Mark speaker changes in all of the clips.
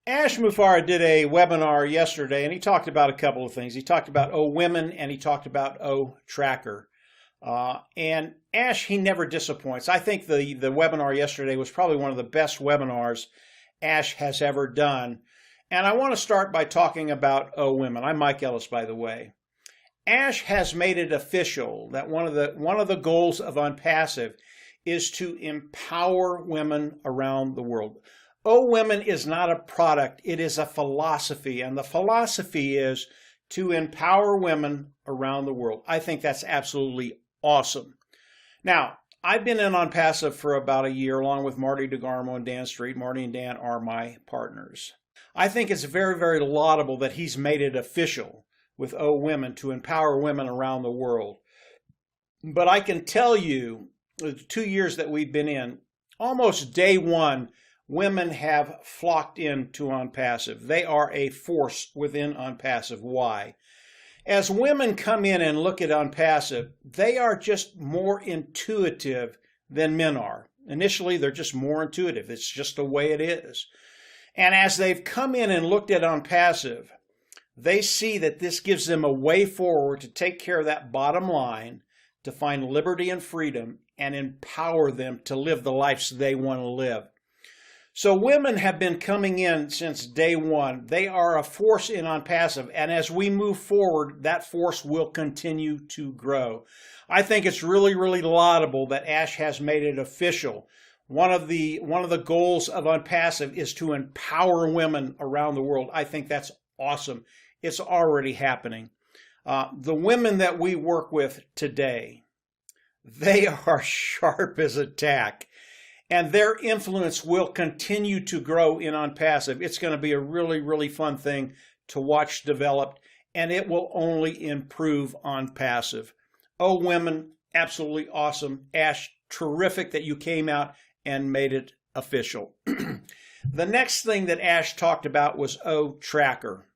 Speaker 1: Ash Mufareh did a webinar yesterday and he talked about a couple of things. He talked about O Women and he talked about O Tracker. And Ash, he never disappoints. I think the webinar yesterday was probably one of the best webinars Ash has ever done. And I want to start by talking about O Women. I'm Mike Ellis, by the way. Ash has made it official that one of the goals of Unpassive is to empower women around the world. O Women is not a product, it is a philosophy, and the philosophy is to empower women around the world. I think that's absolutely awesome. Now, I've been in Unpassive for about a year, along with Marty DeGarmo and Dan Street. Marty and Dan are my partners. I think it's very, very laudable that he's made it official with O Women to empower women around the world. But I can tell you, the 2 years that we've been in, almost day one, women have flocked into Unpassive. They are a force within Unpassive. Why? As women come in and look at Unpassive, they are just more intuitive than men are. Initially, they're just more intuitive. It's just the way it is. And as they've come in and looked at Unpassive, they see that this gives them a way forward to take care of that bottom line, to find liberty and freedom, and empower them to live the lives they want to live. So women have been coming in since day one. They are a force in Unpassive, and as we move forward, that force will continue to grow. I think it's really, really laudable that Ash has made it official. One of the goals of Unpassive is to empower women around the world. I think that's awesome. It's already happening. The women that we work with today, they are sharp as a tack. And their influence will continue to grow in Unpassive. It's going to be a really, really fun thing to watch develop, and it will only improve Unpassive. Oh, women, absolutely awesome. Ash, terrific that you came out and made it official. The next thing that Ash talked about was O Tracker.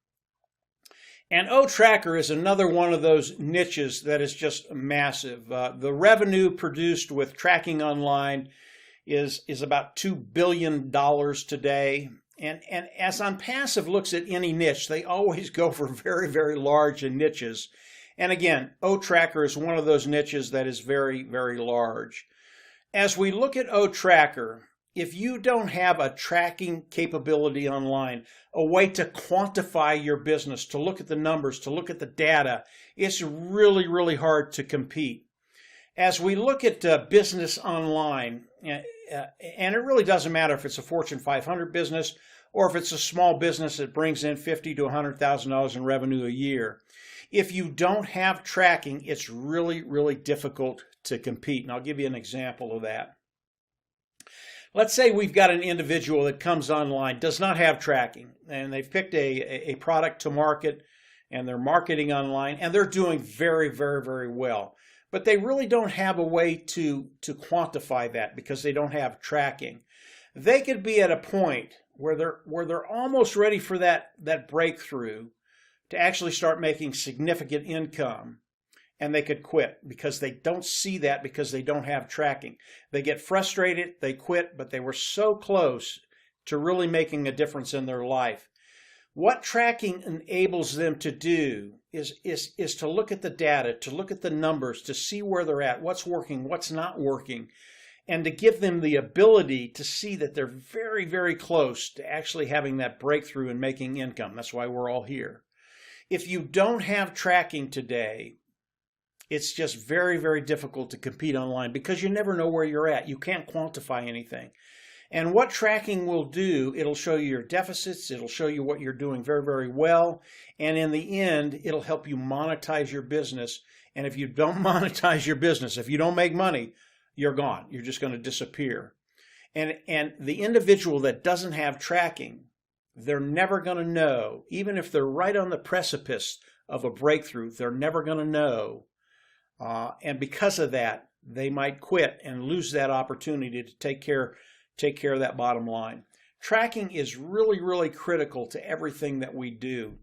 Speaker 1: And O Tracker is another one of those niches that is just massive. The revenue produced with tracking online is about $2 billion today. And as Unpassive looks at any niche, they always go for very, very large niches. And again, O Tracker is one of those niches that is very, very large. As we look at O Tracker, if you don't have a tracking capability online, a way to quantify your business, to look at the numbers, to look at the data, it's really, really hard to compete. As we look at business online, and it really doesn't matter if it's a Fortune 500 business or if it's a small business that brings in $50,000 to $100,000 in revenue a year. If you don't have tracking, it's really, really difficult to compete. And I'll give you an example of that. Let's say we've got an individual that comes online, does not have tracking, and they've picked a product to market, and they're marketing online, and they're doing very, very, very well. But they really don't have a way to quantify that because they don't have tracking. They could be at a point where they're almost ready for that breakthrough to actually start making significant income, and they could quit because they don't see that because they don't have tracking. They get frustrated, they quit, but they were so close to really making a difference in their life. What tracking enables them to do is to look at the data, to look at the numbers, to see where they're at, what's working, what's not working, and to give them the ability to see that they're very, very close to actually having that breakthrough and making income. That's why we're all here. If you don't have tracking today, it's just very, very difficult to compete online because you never know where you're at. You can't quantify anything. And what tracking will do, it'll show you your deficits, it'll show you what you're doing very, very well, and in the end, it'll help you monetize your business. And if you don't monetize your business, if you don't make money, you're gone. You're just going to disappear. And the individual that doesn't have tracking, they're never going to know, even if they're right on the precipice of a breakthrough, they're never going to know. And because of that, they might quit and lose that opportunity to take care of that bottom line. Tracking is really, really critical to everything that we do.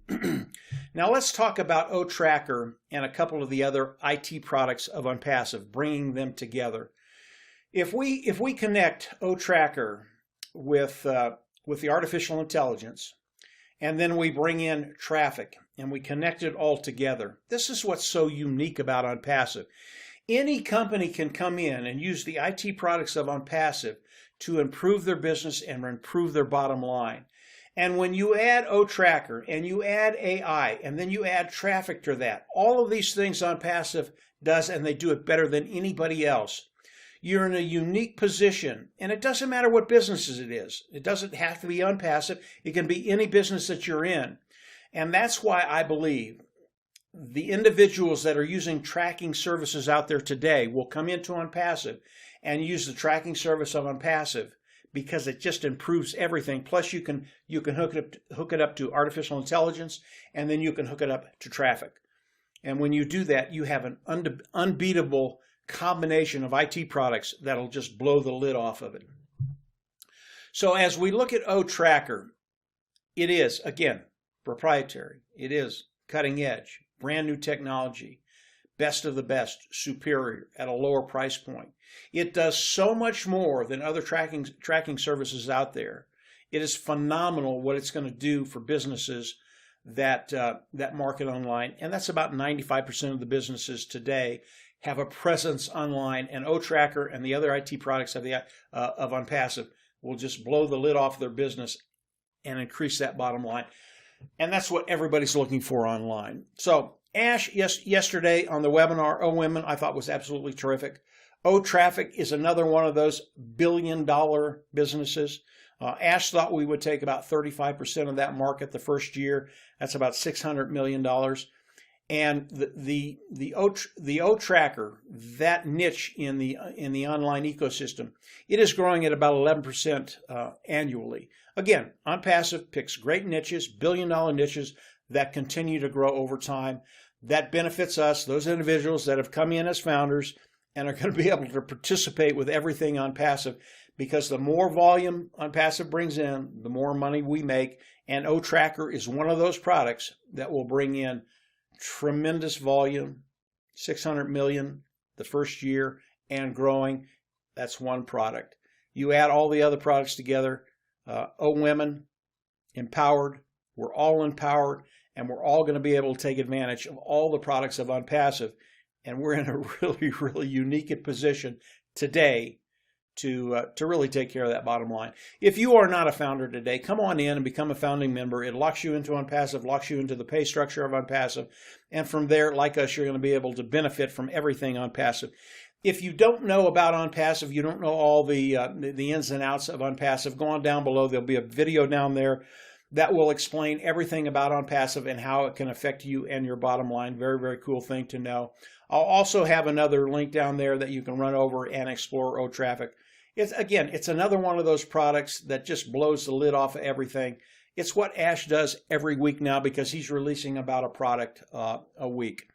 Speaker 1: Now let's talk about O Tracker and a couple of the other IT products of Unpassive, bringing them together. If we connect O Tracker with with the artificial intelligence, and then we bring in traffic and we connect it all together. This is what's so unique about OnPassive. Any company can come in and use the IT products of OnPassive to improve their business and improve their bottom line. And when you add OTracker and you add AI and then you add traffic to that, all of these things OnPassive does, and they do it better than anybody else. You're in a unique position, and it doesn't matter what businesses it is. It doesn't have to be OnPassive. It can be any business that you're in. And that's why I believe the individuals that are using tracking services out there today will come into OnPassive and use the tracking service of OnPassive, because it just improves everything. Plus, you can hook it up to artificial intelligence, and then you can hook it up to traffic. And when you do that, you have an unbeatable combination of IT products that'll just blow the lid off of it. So as we look at OTracker, it is, again, proprietary. It is cutting edge, brand new technology, best of the best, superior at a lower price point. It does so much more than other tracking services out there. It is phenomenal what it's going to do for businesses that market online, and that's about 95% of the businesses today have a presence online, and OTracker and the other IT products of OnPassive will just blow the lid off their business and increase that bottom line. And that's what everybody's looking for online. So Ash, yesterday on the webinar, OWomen, I thought was absolutely terrific. OTraffic is another one of those billion-dollar businesses. Ash thought we would take about 35% of that market the first year. That's about $600 million. And the OTracker, that niche in the online ecosystem, it is growing at about 11% annually. Again, OnPassive picks great niches, billion-dollar niches that continue to grow over time. That benefits us, those individuals that have come in as founders and are going to be able to participate with everything OnPassive, because the more volume OnPassive brings in, the more money we make. And OTracker is one of those products that will bring in tremendous volume, 600 million the first year and growing. That's one product. You add all the other products together, OWomen, empowered. We're all empowered, and we're all going to be able to take advantage of all the products of OnPassive. And we're in a really, really unique position today to really take care of that bottom line. If you are not a founder today, come on in and become a founding member. It locks you into OnPassive, locks you into the pay structure of OnPassive. And from there, like us, you're going to be able to benefit from everything OnPassive. If you don't know about OnPassive, you don't know all the ins and outs of OnPassive, go on down below. There'll be a video down there that will explain everything about OnPassive and how it can affect you and your bottom line. Very, very cool thing to know. I'll also have another link down there that you can run over and explore OTraffic. It's another one of those products that just blows the lid off of everything. It's what Ash does every week now, because he's releasing about a product a week.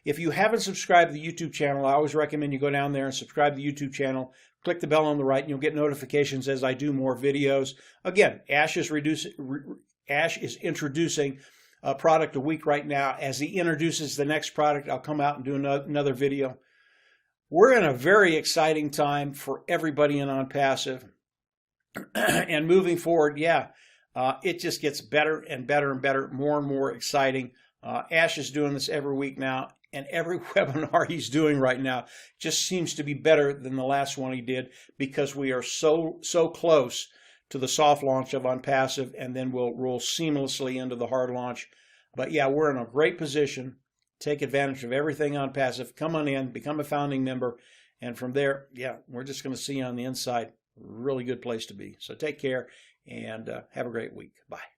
Speaker 1: If you haven't subscribed to the YouTube channel, I always recommend you go down there and subscribe to the YouTube channel. Click the bell on the right, and you'll get notifications as I do more videos. Again, Ash is introducing a product a week right now. As he introduces the next product, I'll come out and do another video. We're in a very exciting time for everybody in OnPassive. And moving forward, it just gets better and better and better, more and more exciting. Ash is doing this every week now, and every webinar he's doing right now just seems to be better than the last one he did, because we are so close to the soft launch of OnPassive, and then we'll roll seamlessly into the hard launch. But yeah, we're in a great position. Take advantage of everything OnPassive. Come on in, become a founding member, and from there, we're just going to see you on the inside. Really good place to be. So take care and have a great week. Bye.